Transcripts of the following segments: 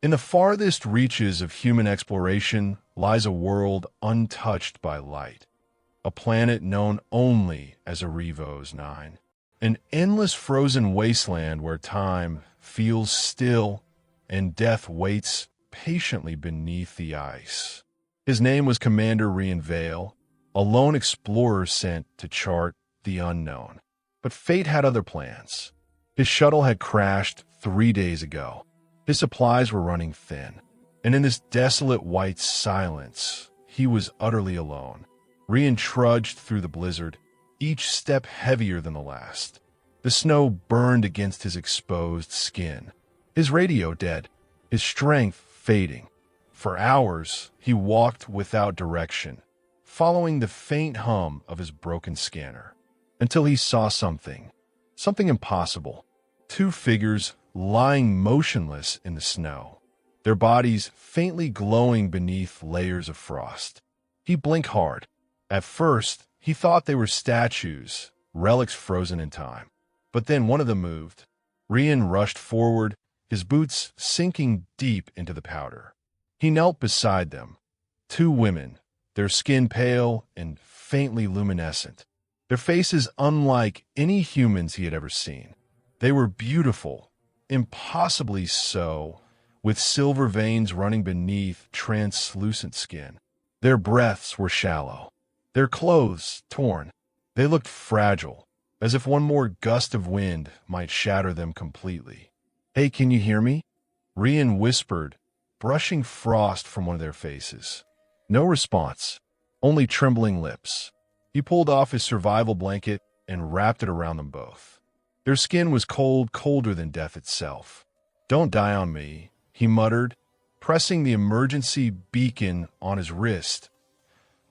In the farthest reaches of human exploration lies a world untouched by light, a planet known only as Arivos 9, an endless frozen wasteland where time feels still and death waits patiently beneath the ice. His name was Commander Rian Vale, a lone explorer sent to chart the unknown. But fate had other plans. His shuttle had crashed 3 days ago. His supplies were running thin, and in this desolate white silence, he was utterly alone. Rian trudged through the blizzard, each step heavier than the last. The snow burned against his exposed skin, his radio dead, his strength fading. For hours, he walked without direction, following the faint hum of his broken scanner, until he saw something impossible. Two figures lying motionless in the snow, their bodies faintly glowing beneath layers of frost. He blinked hard. At first, he thought they were statues, relics frozen in time. But then one of them moved. Rian rushed forward, his boots sinking deep into the powder. He knelt beside them. Two women, their skin pale and faintly luminescent, their faces unlike any humans he had ever seen. They were beautiful, impossibly so, with silver veins running beneath translucent skin. Their breaths were shallow, their clothes torn. They looked fragile, as if one more gust of wind might shatter them completely. "Hey, can you hear me?" Rian whispered, brushing frost from one of their faces. No response, only trembling lips. He pulled off his survival blanket and wrapped it around them both. Their skin was cold, colder than death itself. "Don't die on me," he muttered, pressing the emergency beacon on his wrist.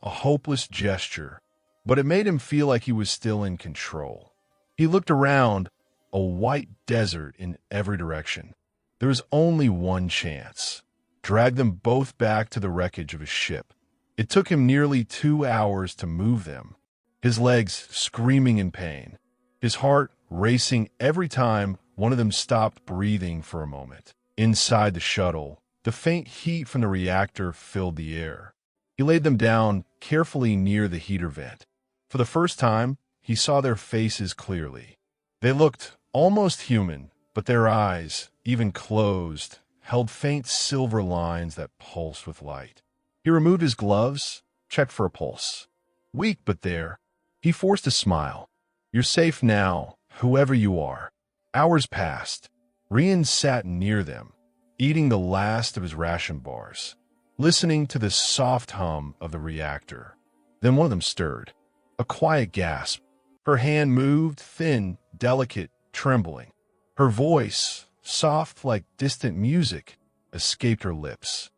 A hopeless gesture, but it made him feel like he was still in control. He looked around, a white desert in every direction. There was only one chance. Drag them both back to the wreckage of his ship. It took him nearly 2 hours to move them, his legs screaming in pain, his heart racing every time one of them stopped breathing for a moment. Inside the shuttle, the faint heat from the reactor filled the air. He laid them down carefully near the heater vent. For the first time, he saw their faces clearly. They looked almost human, but their eyes, even closed, held faint silver lines that pulsed with light. He removed his gloves, checked for a pulse. Weak but there. He forced a smile. "You're safe now, whoever you are." Hours passed. Rian sat near them, eating the last of his ration bars, listening to the soft hum of the reactor. Then one of them stirred. A quiet gasp. Her hand moved, thin, delicate, trembling. Her voice, soft like distant music, escaped her lips.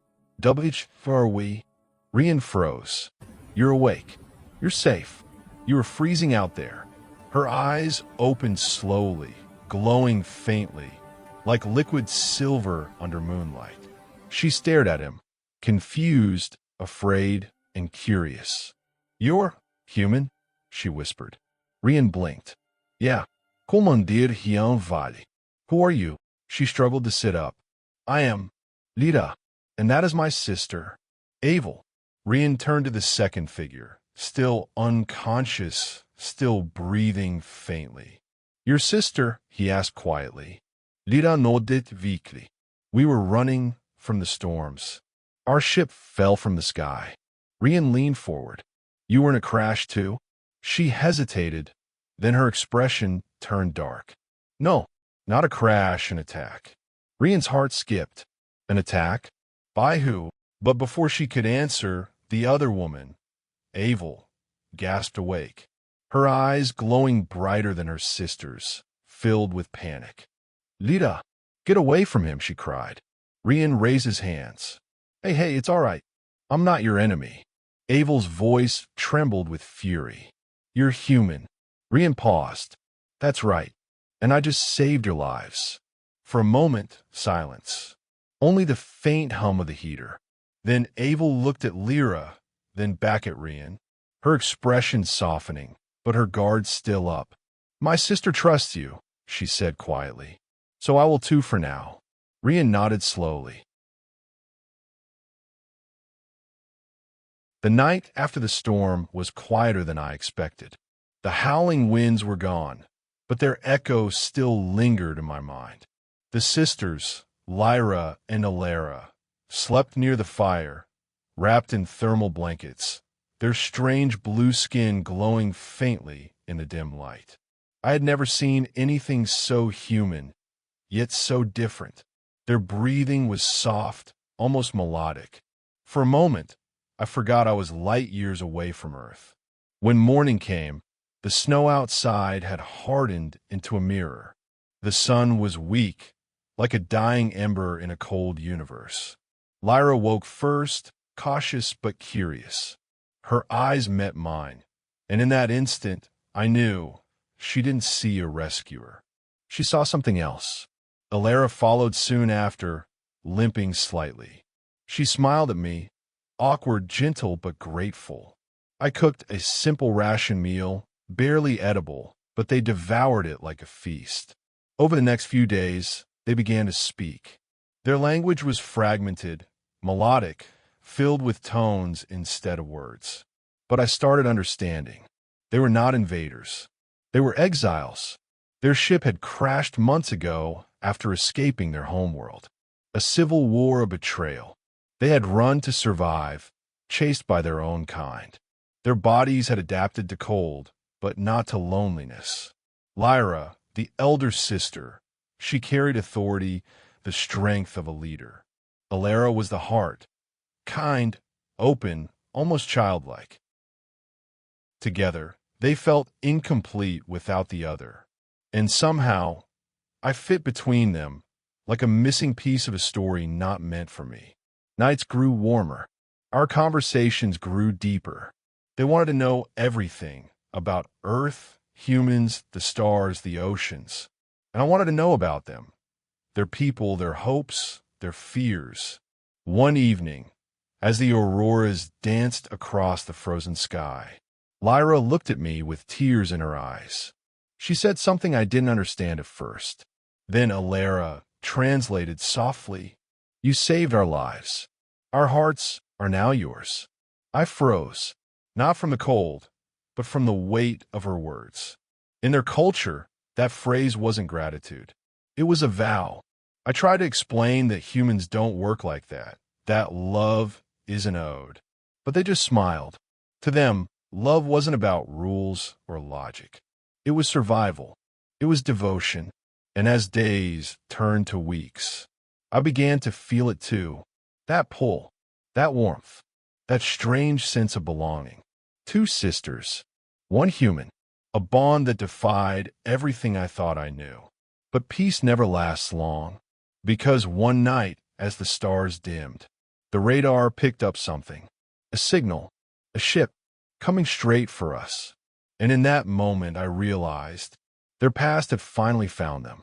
"Where are we?" Rian froze. "You're awake. You're safe. You were freezing out there." Her eyes opened slowly, glowing faintly, like liquid silver under moonlight. She stared at him, confused, afraid, and curious. "You're human?" she whispered. Rian blinked. "Yeah. Commandir Hian Vale." "Who are you?" She struggled to sit up. "I am Lita, and that is my sister, Avel." Rian turned to the second figure, still unconscious, still breathing faintly. "Your sister?" he asked quietly. Lita nodded weakly. "We were running from the storms. Our ship fell from the sky." Rian leaned forward. "You were in a crash too?" She hesitated, then her expression turned dark. "No, not a crash, an attack." Rian's heart skipped. An attack? By who? But before she could answer, the other woman, Avel, gasped awake, her eyes glowing brighter than her sister's, filled with panic. "Lita, get away from him," she cried. Rian raised his hands. Hey, it's all right. I'm not your enemy." Avel's voice trembled with fury. "You're human." Rian paused. "That's right. And I just saved your lives." For a moment, silence. Only the faint hum of the heater. Then Avel looked at Lyra, then back at Rian, her expression softening, but her guard still up. "My sister trusts you," she said quietly. "So I will too for now." Rian nodded slowly. The night after the storm was quieter than I expected. The howling winds were gone, but their echo still lingered in my mind. The sisters, Lyra and Alara, slept near the fire, wrapped in thermal blankets, their strange blue skin glowing faintly in the dim light. I had never seen anything so human, yet so different. Their breathing was soft, almost melodic. For a moment, I forgot I was light years away from Earth. When morning came, the snow outside had hardened into a mirror. The sun was weak, like a dying ember in a cold universe. Lyra woke first, cautious but curious. Her eyes met mine, and in that instant, I knew she didn't see a rescuer. She saw something else. Alara followed soon after, limping slightly. She smiled at me, awkward, gentle, but grateful. I cooked a simple ration meal, barely edible, but they devoured it like a feast. Over the next few days, they began to speak. Their language was fragmented, melodic, filled with tones instead of words. But I started understanding. They were not invaders. They were exiles. Their ship had crashed months ago after escaping their homeworld. A civil war of betrayal. They had run to survive, chased by their own kind. Their bodies had adapted to cold, but not to loneliness. Lyra, the elder sister, she carried authority, the strength of a leader. Alara was the heart, kind, open, almost childlike. Together, they felt incomplete without the other. And somehow, I fit between them, like a missing piece of a story not meant for me. Nights grew warmer. Our conversations grew deeper. They wanted to know everything about Earth, humans, the stars, the oceans. And I wanted to know about them, their people, their hopes, their fears. One evening, as the auroras danced across the frozen sky, Lyra looked at me with tears in her eyes. She said something I didn't understand at first. Then Alara translated softly, "You saved our lives. Our hearts are now yours." I froze, not from the cold, but from the weight of her words. In their culture, that phrase wasn't gratitude. It was a vow. I tried to explain that humans don't work like that love is an ode. But they just smiled. To them, love wasn't about rules or logic. It was survival. It was devotion. And as days turned to weeks, I began to feel it too. That pull, that warmth, that strange sense of belonging. Two sisters, one human, a bond that defied everything I thought I knew. But peace never lasts long, because one night, as the stars dimmed, the radar picked up something, a signal, a ship coming straight for us. And in that moment, I realized their past had finally found them.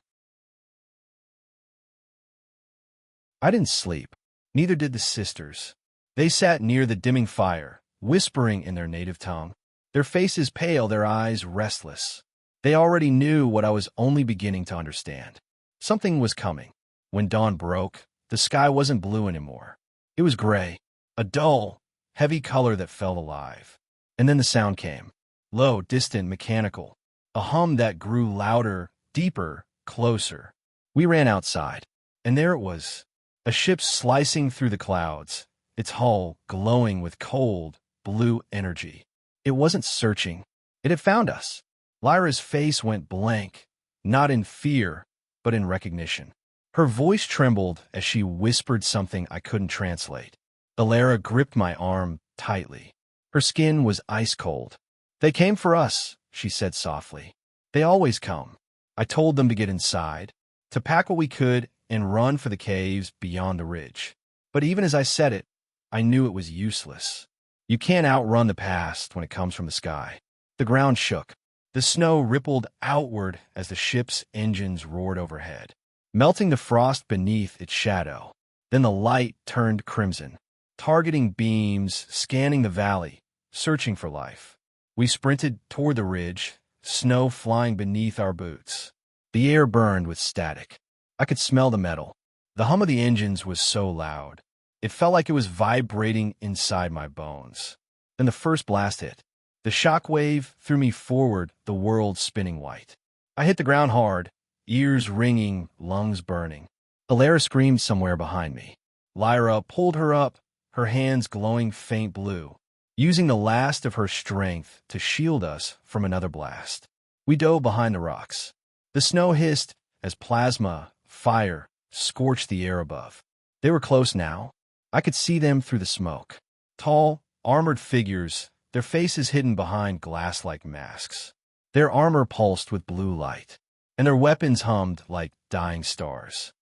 I didn't sleep. Neither did the sisters. They sat near the dimming fire, whispering in their native tongue, their faces pale, their eyes restless. They already knew what I was only beginning to understand. Something was coming. When dawn broke, the sky wasn't blue anymore. It was gray, a dull, heavy color that felt alive. And then the sound came. Low, distant, mechanical. A hum that grew louder, deeper, closer. We ran outside, and there it was. A ship slicing through the clouds, its hull glowing with cold, blue energy. It wasn't searching. It had found us. Lyra's face went blank, not in fear, but in recognition. Her voice trembled as she whispered something I couldn't translate. Alara gripped my arm tightly. Her skin was ice cold. "They came for us," she said softly. "They always come." I told them to get inside, to pack what we could and run for the caves beyond the ridge. But even as I said it, I knew it was useless. You can't outrun the past when it comes from the sky. The ground shook. The snow rippled outward as the ship's engines roared overhead, melting the frost beneath its shadow. Then the light turned crimson, targeting beams, scanning the valley, searching for life. We sprinted toward the ridge, snow flying beneath our boots. The air burned with static. I could smell the metal. The hum of the engines was so loud. It felt like it was vibrating inside my bones. Then the first blast hit. The shock wave threw me forward, the world spinning white. I hit the ground hard, ears ringing, lungs burning. Alara screamed somewhere behind me. Lyra pulled her up, her hands glowing faint blue, using the last of her strength to shield us from another blast. We dove behind the rocks. The snow hissed as plasma, fire, scorched the air above. They were close now. I could see them through the smoke. Tall, armored figures, their faces hidden behind glass-like masks. Their armor pulsed with blue light, and their weapons hummed like dying stars.